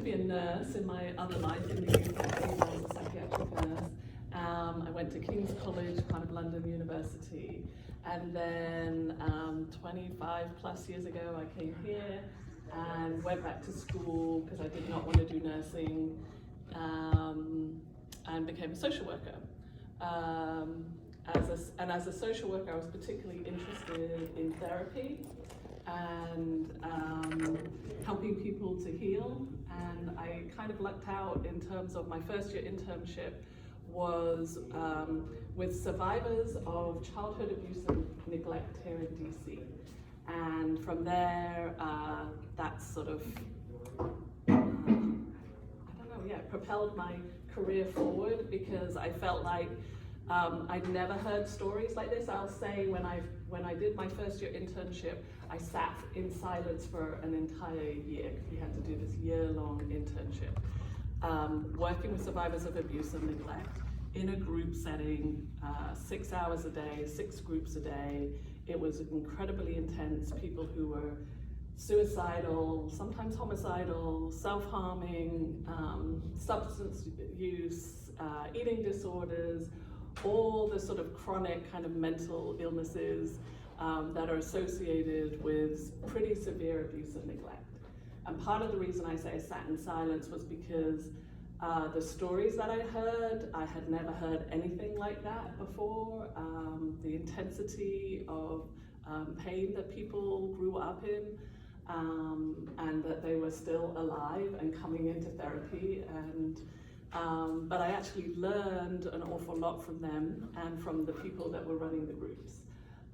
Be a nurse in my other life in the UK. I was a psychiatric nurse. I went to King's College, kind of London University, and then 25 plus years ago I came here and went back to school because I did not want to do nursing, and became a social worker. As a social worker, I was particularly interested in therapy and helping people to heal. And I kind of lucked out in terms of my first year internship was with survivors of childhood abuse and neglect here in DC. And from there, that sort of, propelled my career forward, because I felt like I'd never heard stories like this. I'll say when I did my first year internship, I sat in silence for an entire year because we had to do this year-long internship, working with survivors of abuse and neglect in a group setting, 6 hours a day, 6 groups a day. It was incredibly intense. People who were suicidal, sometimes homicidal, self-harming, substance use, eating disorders, all the sort of chronic kind of mental illnesses that are associated with pretty severe abuse and neglect. And part of the reason I say I sat in silence was because the stories that I had never heard anything like that before. The intensity of pain that people grew up in, and that they were still alive and coming into therapy. But I actually learned an awful lot from them and from the people that were running the groups.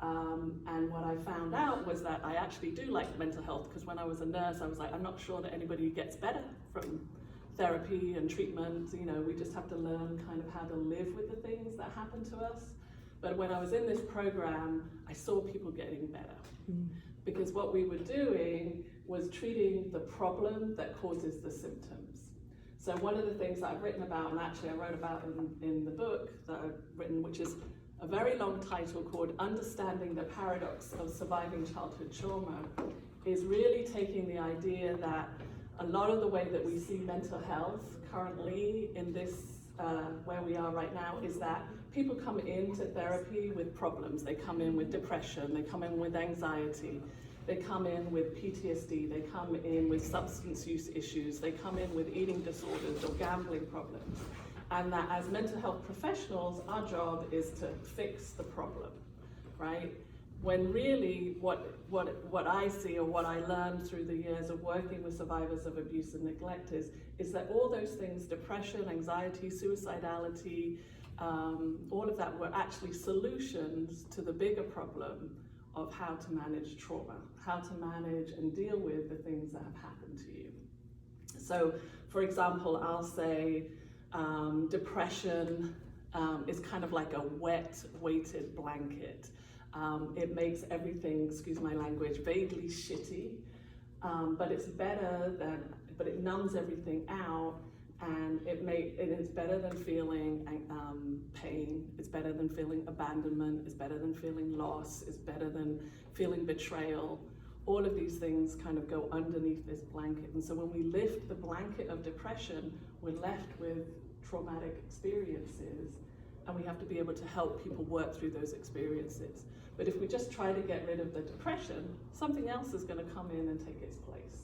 And what I found out was that I actually do like mental health, because when I was a nurse, I was like, I'm not sure that anybody gets better from therapy and treatment. You know, we just have to learn kind of how to live with the things that happen to us. But when I was in this program, I saw people getting better. Because what we were doing was treating the problem that causes the symptoms. So one of the things that I've written about, and actually I wrote about in the book that I've written, which is a very long title called Understanding the Paradox of Surviving Childhood Trauma, is really taking the idea that a lot of the way that we see mental health currently in this, where we are right now, is that people come into therapy with problems. They come in with depression, they come in with anxiety, they come in with PTSD, they come in with substance use issues, they come in with eating disorders or gambling problems. And that as mental health professionals, our job is to fix the problem, right? When really what I see, or what I learned through the years of working with survivors of abuse and neglect is that all those things, depression, anxiety, suicidality, all of that were actually solutions to the bigger problem of how to manage trauma, how to manage and deal with the things that have happened to you. So, for example, I'll say depression is kind of like a wet, weighted blanket. It makes everything, excuse my language, vaguely shitty, but it numbs everything out. And it is better than feeling pain, it's better than feeling abandonment, it's better than feeling loss, it's better than feeling betrayal. All of these things kind of go underneath this blanket. And so when we lift the blanket of depression, we're left with traumatic experiences, and we have to be able to help people work through those experiences. But if we just try to get rid of the depression, something else is going to come in and take its place.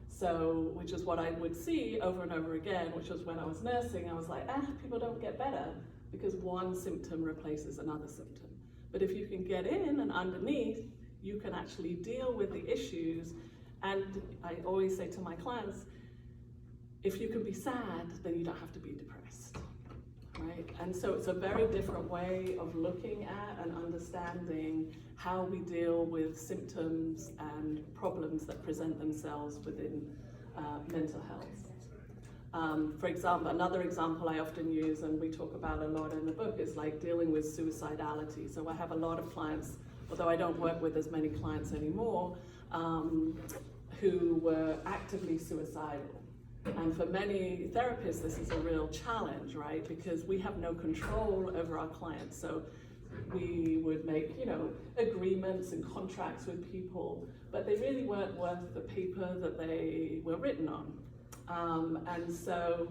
So, which is what I would see over and over again, which was when I was nursing, I was like, people don't get better because one symptom replaces another symptom. But if you can get in and underneath, you can actually deal with the issues. And I always say to my clients, if you can be sad, then you don't have to be depressed, right? And so it's a very different way of looking at and understanding how we deal with symptoms and problems that present themselves within mental health. For example, another example I often use, and we talk about a lot in the book, is like dealing with suicidality. So I have a lot of clients, although I don't work with as many clients anymore, who were actively suicidal. And for many therapists, this is a real challenge, right? Because we have no control over our clients. So we would make, agreements and contracts with people, but they really weren't worth the paper that they were written on. And so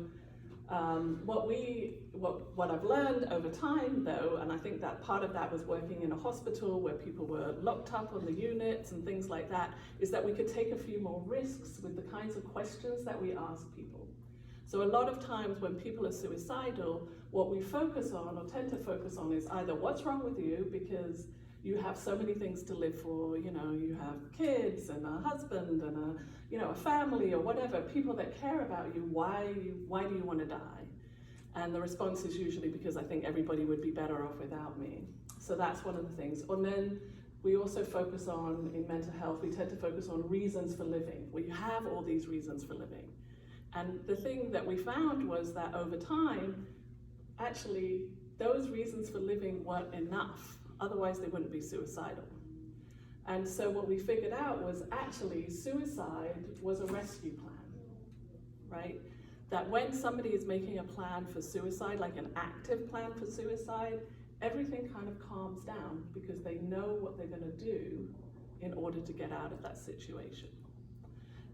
what I've learned over time though, and I think that part of that was working in a hospital where people were locked up on the units and things like that, is that we could take a few more risks with the kinds of questions that we ask people. So a lot of times when people are suicidal, what we focus on or tend to focus on is either what's wrong with you, because you have so many things to live for, you know, you have kids and a husband and a family or whatever, people that care about you, why do you want to die? And the response is usually because I think everybody would be better off without me. So that's one of the things. And then we also focus on, in mental health, we tend to focus on reasons for living. We have all these reasons for living. And the thing that we found was that over time, actually, those reasons for living weren't enough. Otherwise, they wouldn't be suicidal. And so what we figured out was actually suicide was a rescue plan, right? That when somebody is making a plan for suicide, like an active plan for suicide, everything kind of calms down because they know what they're going to do in order to get out of that situation.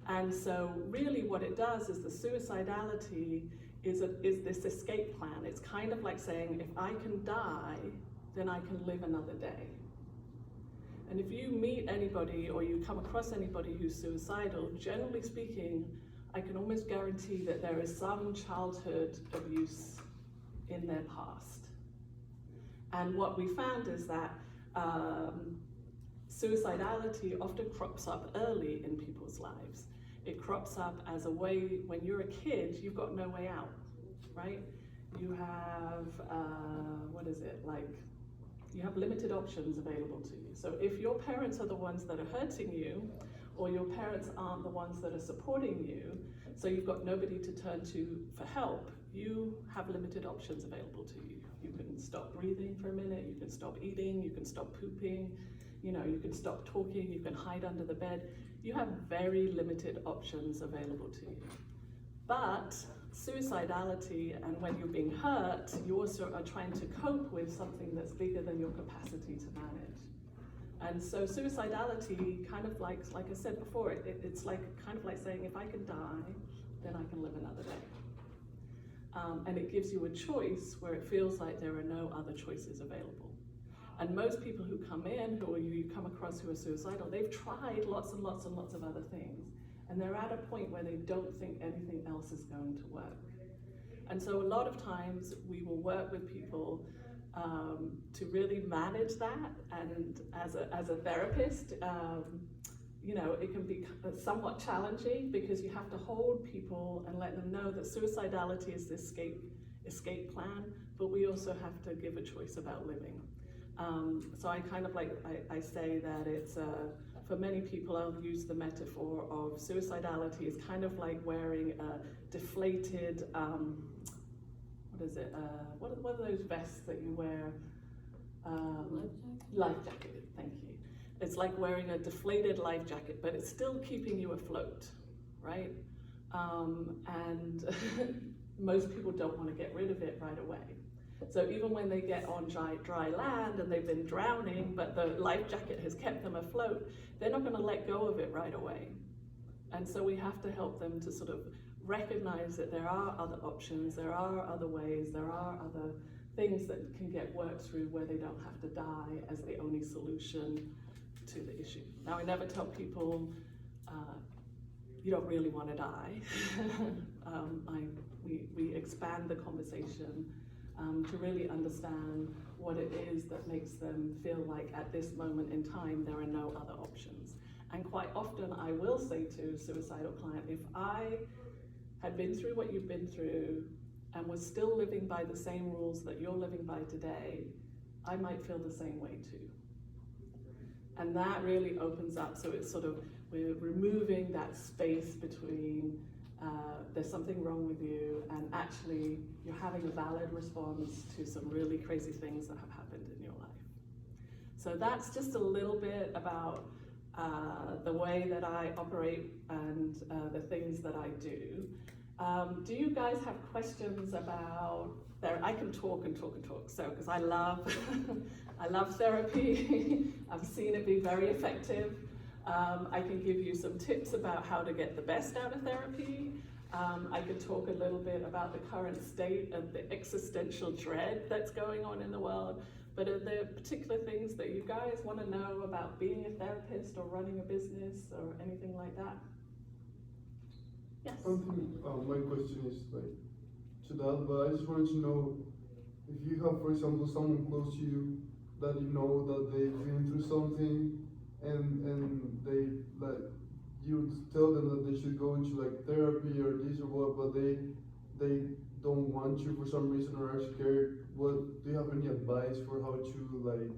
And so really what it does is the suicidality is this escape plan. It's kind of like saying, if I can die, then I can live another day. And if you meet anybody or you come across anybody who's suicidal, generally speaking, I can almost guarantee that there is some childhood abuse in their past. And what we found is that suicidality often crops up early in people's lives. It crops up as a way, when you're a kid, you've got no way out, right? You have, you have limited options available to you. So if your parents are the ones that are hurting you, or your parents aren't the ones that are supporting you, so you've got nobody to turn to for help, you have limited options available to you. You can stop breathing for a minute, you can stop eating, you can stop pooping, you can stop talking, you can hide under the bed. You have very limited options available to you. But suicidality, and when you're being hurt, you also are trying to cope with something that's bigger than your capacity to manage. And so suicidality, kind of like I said before, it's like kind of like saying, if I can die, then I can live another day. And it gives you a choice where it feels like there are no other choices available. And most people who come in, who you come across who are suicidal, they've tried lots and lots and lots of other things. And they're at a point where they don't think anything else is going to work. And so a lot of times we will work with people to really manage that. And as a therapist, it can be somewhat challenging because you have to hold people and let them know that suicidality is this escape plan, but we also have to give a choice about living. So I kind of I say that it's, for many people, I'll use the metaphor of suicidality is kind of like wearing a deflated, what are those vests that you wear? Life jacket, thank you. It's like wearing a deflated life jacket, but it's still keeping you afloat, right? And most people don't want to get rid of it right away. So even when they get on dry land and they've been drowning, but the life jacket has kept them afloat, they're not going to let go of it right away. And so we have to help them to sort of recognize that there are other options, there are other ways, there are other things that can get worked through where they don't have to die as the only solution to the issue. Now, I never tell people, you don't really want to die. We expand the conversation to really understand what it is that makes them feel like at this moment in time there are no other options. And quite often I will say to a suicidal client, if I had been through what you've been through and was still living by the same rules that you're living by today, I might feel the same way too. And that really opens up, so it's sort of, we're removing that space between there's something wrong with you and actually you're having a valid response to some really crazy things that have happened in your life. So that's just a little bit about the way that I operate and the things that I do. Do you guys have questions about I can talk and talk and talk, so because I love I love therapy. I've seen it be very effective. I can give you some tips about how to get the best out of therapy. I could talk a little bit about the current state of the existential dread that's going on in the world. But are there particular things that you guys want to know about being a therapist or running a business or anything like that? Yes? My question is like to that, but I just wanted to know if you have, for example, someone close to you that you know that they've been through something and they like, you tell them that they should go into like therapy or this or what, but they don't want to for some reason or are scared. What do you have any advice for how to like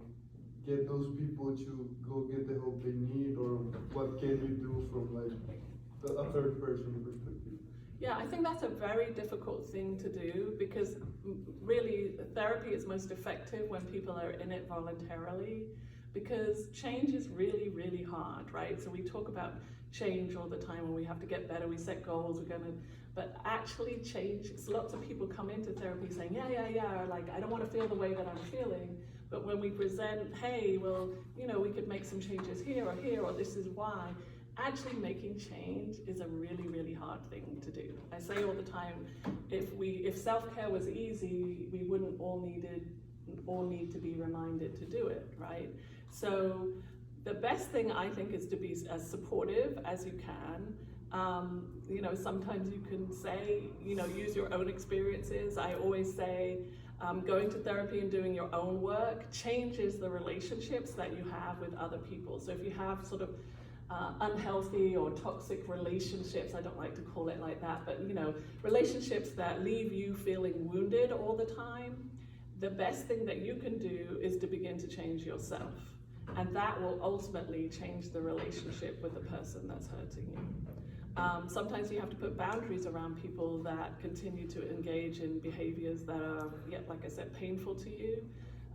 get those people to go get the help they need, or what can you do from like a third person perspective? Yeah, I think that's a very difficult thing to do, because really therapy is most effective when people are in it voluntarily, because change is really, really hard, right? So we talk about change all the time, and we have to get better, we set goals, but actually change, lots of people come into therapy saying, yeah, like I don't want to feel the way that I'm feeling, but when we present, hey, well, we could make some changes here, or this is why, actually making change is a really, really hard thing to do. I say all the time, if self-care was easy, we wouldn't all need to be reminded to do it, right? So the best thing I think is to be as supportive as you can. Sometimes you can say, use your own experiences. I always say, going to therapy and doing your own work changes the relationships that you have with other people. So if you have sort of unhealthy or toxic relationships, I don't like to call it like that, but relationships that leave you feeling wounded all the time, the best thing that you can do is to begin to change yourself. And that will ultimately change the relationship with the person that's hurting you. Sometimes you have to put boundaries around people that continue to engage in behaviors that are, like I said, painful to you,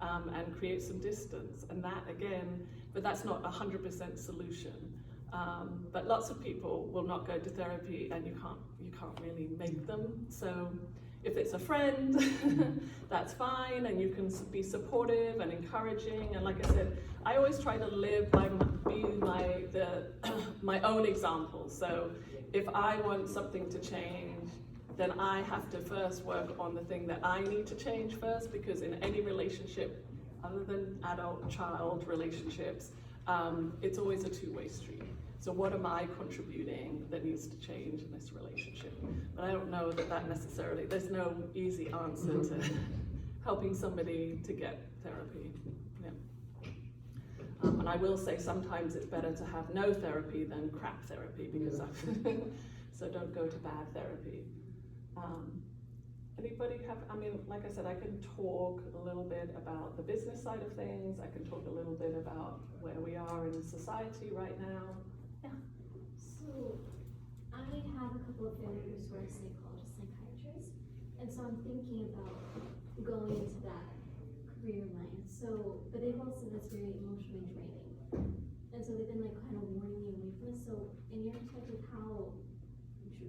and create some distance. And that again, but that's not a 100% solution. But lots of people will not go to therapy, and you can't really make them. So if it's a friend, that's fine, and you can be supportive and encouraging. And like I said, I always try to live by being my own example. So if I want something to change, then I have to first work on the thing that I need to change first, because in any relationship, other than adult-child relationships, it's always a two-way street. So what am I contributing that needs to change in this relationship? But I don't know that necessarily, there's no easy answer to helping somebody to get therapy. Yeah. And I will say sometimes it's better to have no therapy than crap therapy, because so don't go to bad therapy. Anybody have, like I said, I can talk a little bit about the business side of things. I can talk a little bit about where we are in society right now. Yeah. So I have a couple of therapists who are psychologists, psychiatrists, and so I'm thinking about going into that career line. So, but they've also said it's very emotionally draining, and so they've been like kind of warning me away from it. So, in your perspective, how,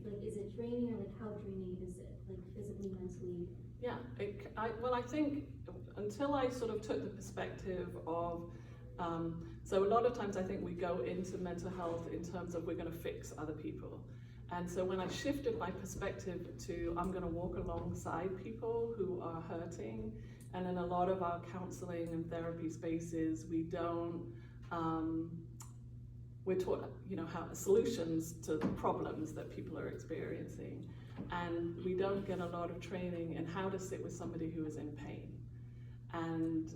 like, is it draining, or like how draining is it, like physically, mentally? Yeah, I think until I sort of took the perspective of, so a lot of times I think we go into mental health in terms of we're going to fix other people. And so when I shifted my perspective to I'm going to walk alongside people who are hurting, and in a lot of our counseling and therapy spaces, we don't, we're taught, how solutions to the problems that people are experiencing. And we don't get a lot of training in how to sit with somebody who is in pain. And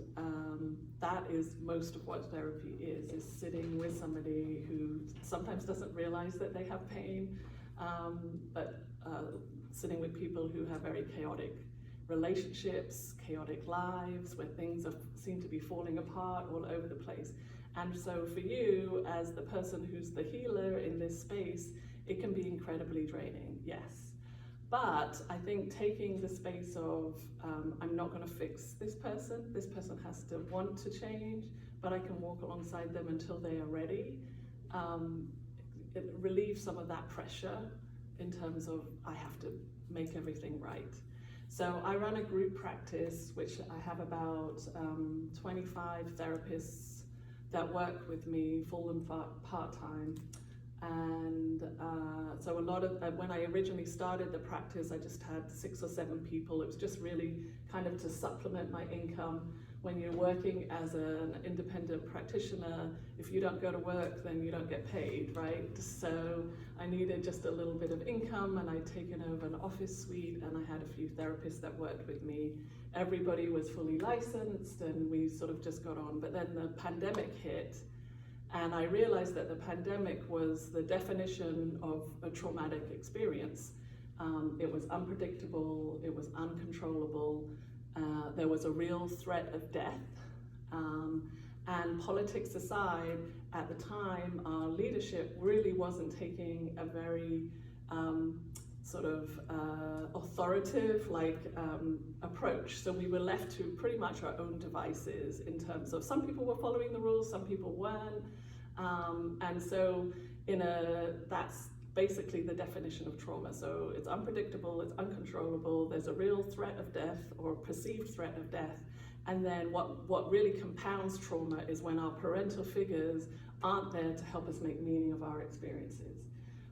that is most of what therapy is sitting with somebody who sometimes doesn't realize that they have pain, but sitting with people who have very chaotic relationships, chaotic lives, where things seem to be falling apart all over the place. And so for you, as the person who's the healer in this space, it can be incredibly draining, yes. But I think taking the space of, I'm not going to fix this person has to want to change, but I can walk alongside them until they are ready. It relieves some of that pressure in terms of I have to make everything right. So I run a group practice, which I have about 25 therapists that work with me, full and part-time. And so a lot of, when I originally started the practice, I just had 6 or 7 people. It was just really kind of to supplement my income. When you're working as an independent practitioner, if you don't go to work, then you don't get paid, right? So I needed just a little bit of income, and I'd taken over an office suite, and I had a few therapists that worked with me. Everybody was fully licensed, and we sort of just got on. But then the pandemic hit, and I realized that the pandemic was the definition of a traumatic experience. It was unpredictable, it was uncontrollable, there was a real threat of death. And politics aside, at the time, our leadership really wasn't taking a very sort of authoritative approach. So we were left to pretty much our own devices in terms of some people were following the rules, some people weren't. And so that's basically the definition of trauma. So it's unpredictable, it's uncontrollable, there's a real threat of death or perceived threat of death. And then what really compounds trauma is when our parental figures aren't there to help us make meaning of our experiences.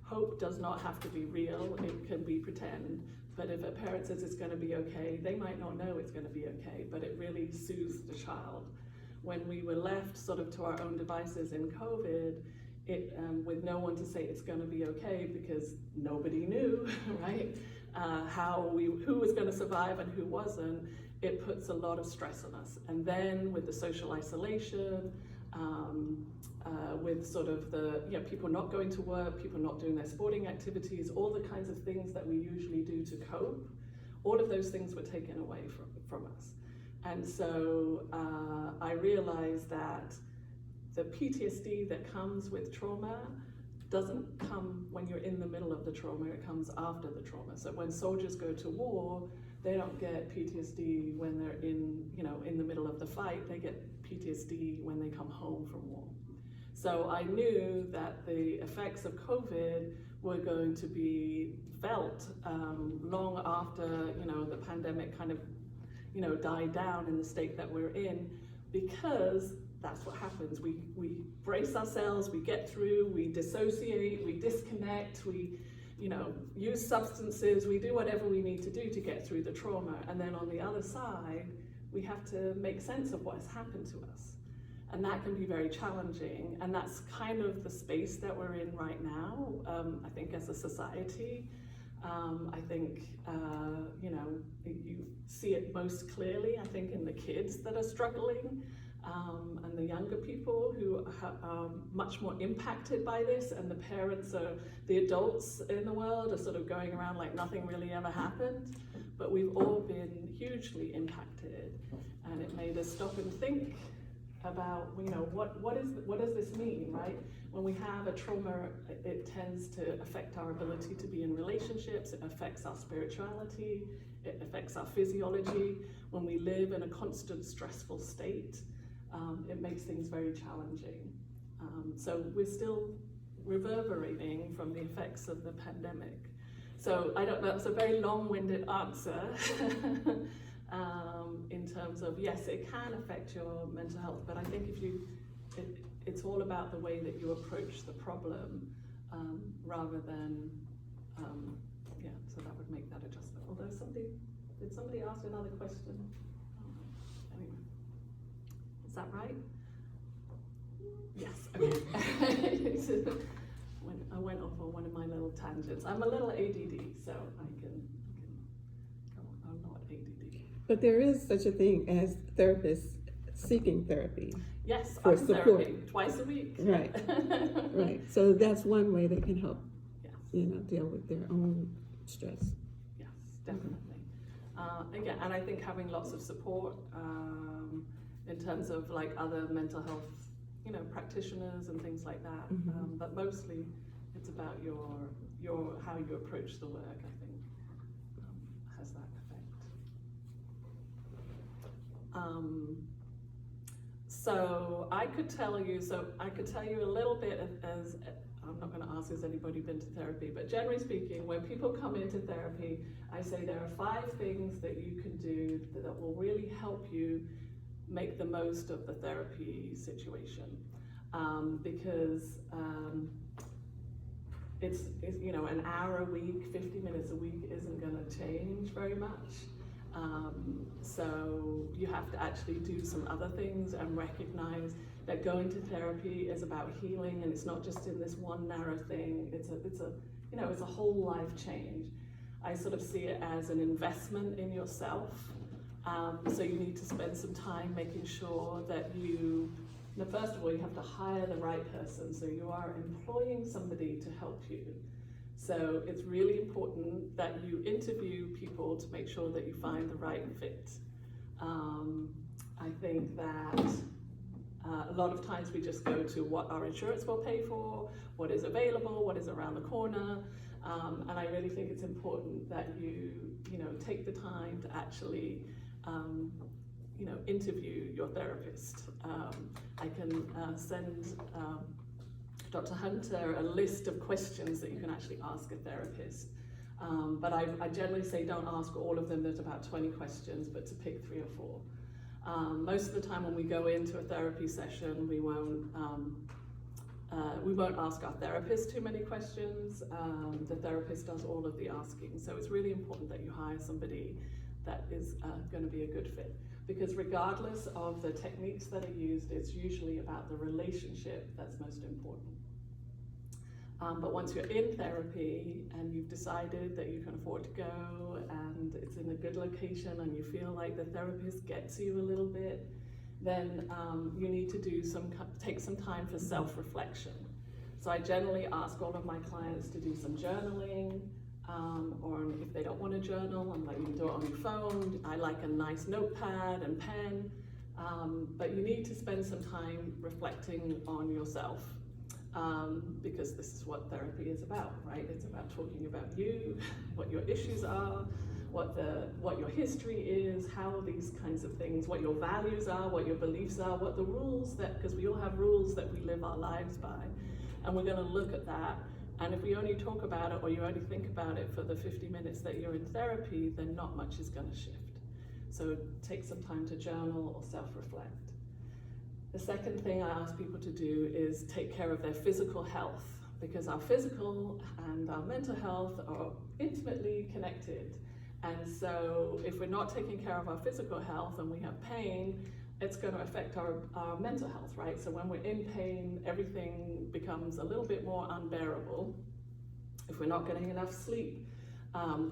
Hope does not have to be real, it can be pretend. But if a parent says it's going to be okay, they might not know it's going to be okay, but it really soothes the child. When we were left sort of to our own devices in COVID, with no one to say it's going to be okay because nobody knew, right? Who was going to survive and who wasn't, it puts a lot of stress on us. And then with the social isolation, with sort of people not going to work, people not doing their sporting activities, all the kinds of things that we usually do to cope, all of those things were taken away from us. And so I realized that the PTSD that comes with trauma doesn't come when you're in the middle of the trauma, it comes after the trauma. So when soldiers go to war, they don't get PTSD when they're in the middle of the fight, they get PTSD when they come home from war. So I knew that the effects of COVID were going to be felt long after the pandemic kind of died down in the state that we're in, because that's what happens. We brace ourselves, we get through, we dissociate, we disconnect, we use substances, we do whatever we need to do to get through the trauma. And then on the other side, we have to make sense of what has happened to us. And that can be very challenging. And that's kind of the space that we're in right now, I think, as a society. I think, you see it most clearly, I think, in the kids that are struggling, and the younger people who are much more impacted by this, and the parents the adults in the world are sort of going around like nothing really ever happened, but we've all been hugely impacted, and it made us stop and think about, what does this mean, right? When we have a trauma, it tends to affect our ability to be in relationships, it affects our spirituality, it affects our physiology. When we live in a constant stressful state, it makes things very challenging. So we're still reverberating from the effects of the pandemic. So I don't know, it's a very long-winded answer. In terms of, yes, it can affect your mental health, but I think it's all about the way that you approach the problem, rather than, so that would make that adjustment. Although did somebody ask another question? Anyway, is that right? Yes, okay. I went off on one of my little tangents. I'm a little ADD, so I can go on. I'm not ADD. But there is such a thing as therapists seeking therapy. Yes, for I'm support. therapy twice a week. Right, right. So that's one way they can help, Yes. Deal with their own stress. Yes, definitely. Again, and I think having lots of support in terms of like other mental health, practitioners and things like that. Mm-hmm. But mostly, it's about your how you approach the work. I think has that effect. So I could tell you a little bit as I'm not going to ask has anybody been to therapy, but generally speaking, when people come into therapy, I say there are 5 things that you can do that will really help you make the most of the therapy situation. Because it's you know, an hour a week, 50 minutes a week isn't going to change very much. So you have to actually do some other things and recognize that going to therapy is about healing, and it's not just in this one narrow thing. It's a whole life change. I sort of see it as an investment in yourself. So you need to spend some time making sure that first of all, you have to hire the right person. So you are employing somebody to help you. So it's really important that you interview people to make sure that you find the right fit. I think that a lot of times we just go to what our insurance will pay for, what is available, what is around the corner. And I really think it's important that you take the time to actually interview your therapist. I can send Dr. Hunter a list of questions that you can actually ask a therapist. But I generally say don't ask all of them. There's about 20 questions, but to pick 3 or 4. Most of the time when we go into a therapy session, we won't ask our therapist too many questions. The therapist does all of the asking. So it's really important that you hire somebody that is going to be a good fit. Because regardless of the techniques that are used, it's usually about the relationship that's most important. But once you're in therapy and you've decided that you can afford to go and it's in a good location and you feel like the therapist gets you a little bit, then you need to take some time for self-reflection. So I generally ask all of my clients to do some journaling, or if they don't want to journal, I'm like, you can do it on your phone. I like a nice notepad and pen, but you need to spend some time reflecting on yourself, because this is what therapy is about, right? It's about talking about you, what your issues are, what your history is, how these kinds of things, what your values are, what your beliefs are, what the rules because we all have rules that we live our lives by, and we're going to look at that. And if we only talk about it or you only think about it for the 50 minutes that you're in therapy, then not much is going to shift. So take some time to journal or self-reflect. The second thing I ask people to do is take care of their physical health, because our physical and our mental health are intimately connected. And so if we're not taking care of our physical health and we have pain, it's going to affect our mental health, right? So when we're in pain, everything becomes a little bit more unbearable. If we're not getting enough sleep,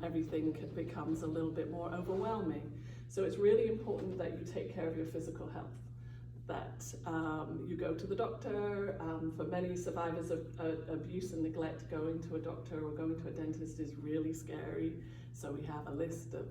everything becomes a little bit more overwhelming. So it's really important that you take care of your physical health, that you go to the doctor. For many survivors of abuse and neglect, going to a doctor or going to a dentist is really scary. So we have a list of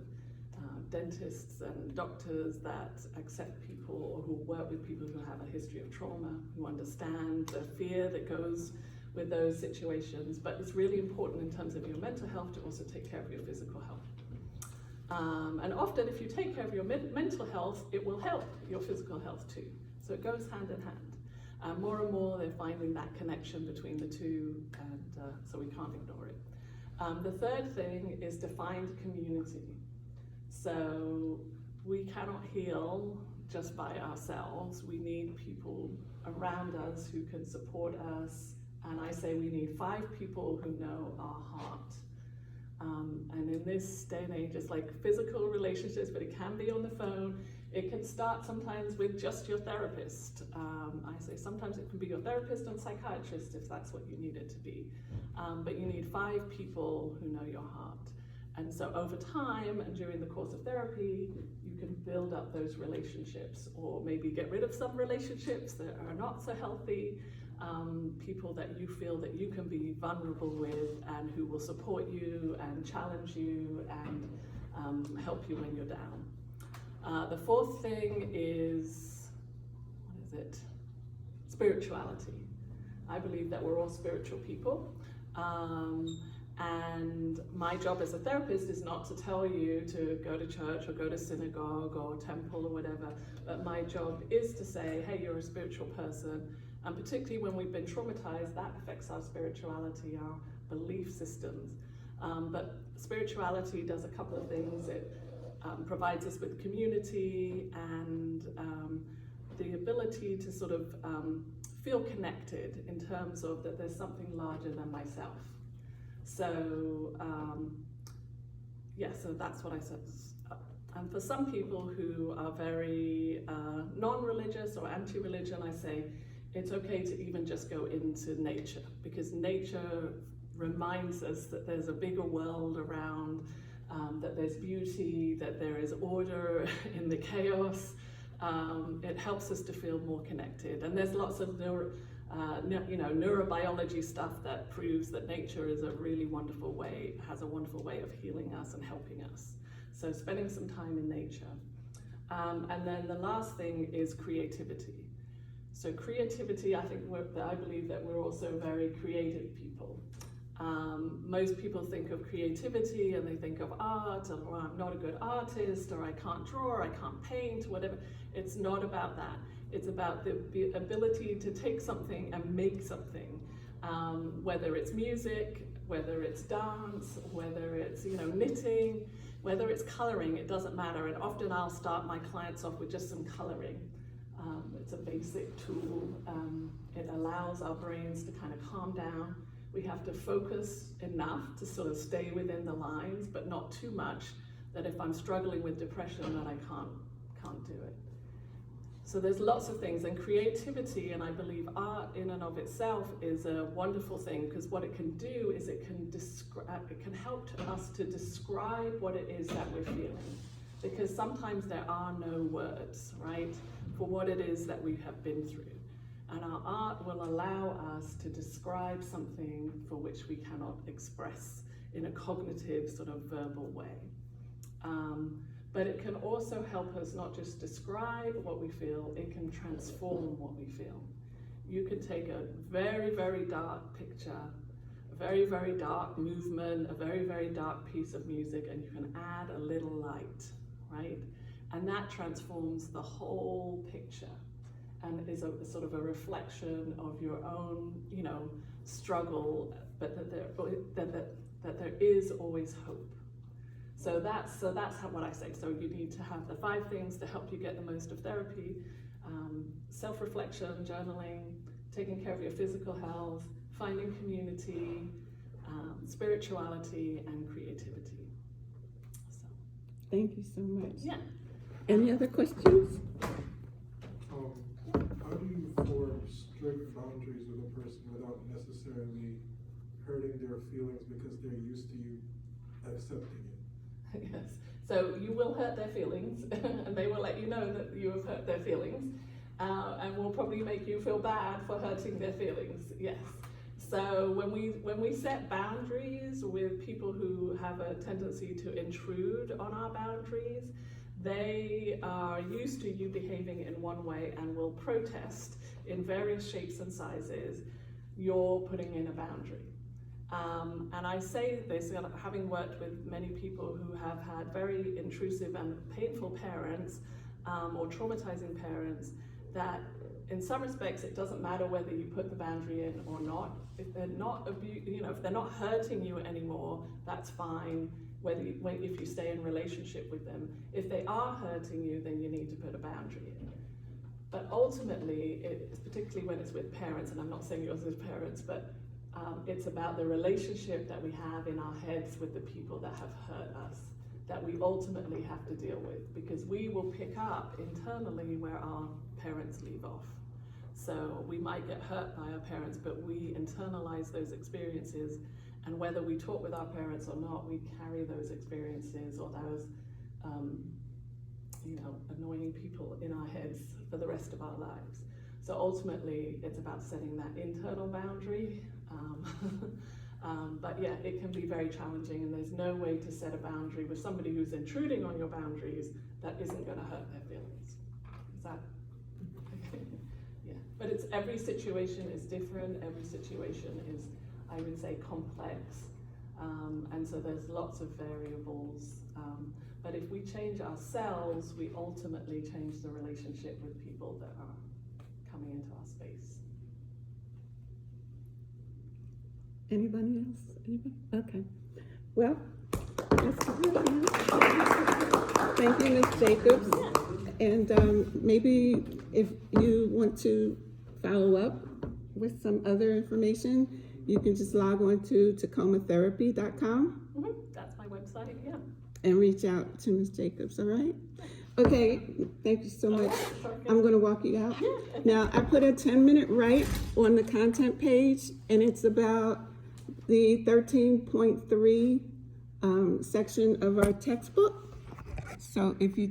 dentists and doctors that accept people or who work with people who have a history of trauma, who understand the fear that goes with those situations. But it's really important in terms of your mental health to also take care of your physical health. And often if you take care of your mental health, it will help your physical health too. So it goes hand in hand. More and more they're finding that connection between the two, and so we can't ignore it. The third thing is to find community. So we cannot heal just by ourselves. We need people around us who can support us. And I say we need 5 people who know our heart. And in this day and age, it's like physical relationships, but it can be on the phone. It can start sometimes with just your therapist. I say sometimes it can be your therapist and psychiatrist if that's what you need it to be. But you need 5 people who know your heart. And so over time and during the course of therapy, you can build up those relationships, or maybe get rid of some relationships that are not so healthy, people that you feel that you can be vulnerable with and who will support you and challenge you and help you when you're down. The fourth thing is, spirituality. I believe that we're all spiritual people. And my job as a therapist is not to tell you to go to church or go to synagogue or temple or whatever, but my job is to say, hey, you're a spiritual person, and particularly when we've been traumatized, that affects our spirituality, our belief systems. But spirituality does a couple of things. It provides us with community and the ability to sort of feel connected in terms of that there's something larger than myself. So, so that's what I said. And for some people who are very non-religious or anti-religion, I say it's okay to even just go into nature, because nature reminds us that there's a bigger world around, that there's beauty, that there is order in the chaos. It helps us to feel more connected. And there's lots of neurobiology stuff that proves that nature is a really wonderful way, has a wonderful way of healing us and helping us. So spending some time in nature. And then the last thing is creativity. So creativity, I believe that we're also very creative people. Most people think of creativity and they think of art, or I'm not a good artist, or I can't draw, or I can't paint, whatever. It's not about that. It's about the ability to take something and make something, whether it's music, whether it's dance, whether it's knitting, whether it's coloring, it doesn't matter. And often I'll start my clients off with just some coloring. It's a basic tool. It allows our brains to kind of calm down. We have to focus enough to sort of stay within the lines, but not too much that if I'm struggling with depression, that I can't do it. So there's lots of things, and creativity, and I believe art in and of itself is a wonderful thing, because what it can do is it can help us to describe what it is that we're feeling. Because sometimes there are no words, right, for what it is that we have been through. And our art will allow us to describe something for which we cannot express in a cognitive sort of verbal way. But it can also help us not just describe what we feel, it can transform what we feel. You can take a very, very dark picture, a very, very dark movement, a very, very dark piece of music, and you can add a little light, right? And that transforms the whole picture, and is a sort of a reflection of your own, struggle, but that there is always hope. So that's what I say. So you need to have the 5 things to help you get the most of therapy: self-reflection, journaling, taking care of your physical health, finding community, spirituality, and creativity. So. Thank you so much. Yeah. Any other questions? How do you form strict boundaries with a person without necessarily hurting their feelings because they're used to you accepting it? Yes. So you will hurt their feelings, and they will let you know that you have hurt their feelings, and will probably make you feel bad for hurting their feelings. Yes. So when we set boundaries with people who have a tendency to intrude on our boundaries, they are used to you behaving in one way and will protest in various shapes and sizes you're putting in a boundary. And I say this, having worked with many people who have had very intrusive and painful parents, or traumatizing parents, that in some respects it doesn't matter whether you put the boundary in or not. If they're not if they're not hurting you anymore, that's fine. If you stay in relationship with them. If they are hurting you, then you need to put a boundary in. But ultimately, particularly when it's with parents, and I'm not saying yours is parents, but it's about the relationship that we have in our heads with the people that have hurt us, that we ultimately have to deal with, because we will pick up internally where our parents leave off. So we might get hurt by our parents, but we internalize those experiences, and whether we talk with our parents or not, we carry those experiences or those annoying people in our heads for the rest of our lives. So ultimately, it's about setting that internal boundary. But yeah, it can be very challenging, and there's no way to set a boundary with somebody who's intruding on your boundaries that isn't going to hurt their feelings. Is that? Yeah. But every situation is different. Every situation is, I would say, complex. And so there's lots of variables. But if we change ourselves, we ultimately change the relationship with people that are coming into our space. Anybody else? Anybody? Okay. Well, thank you, Ms. Jacobs. And maybe if you want to follow up with some other information, you can just log on to tacomatherapy.com That's my website, yeah. and reach out to Ms. Jacobs, all right? Okay, thank you so much. I'm gonna walk you out. Now, I put a 10-minute write on the content page, and it's about the 13.3 section of our textbook. So if you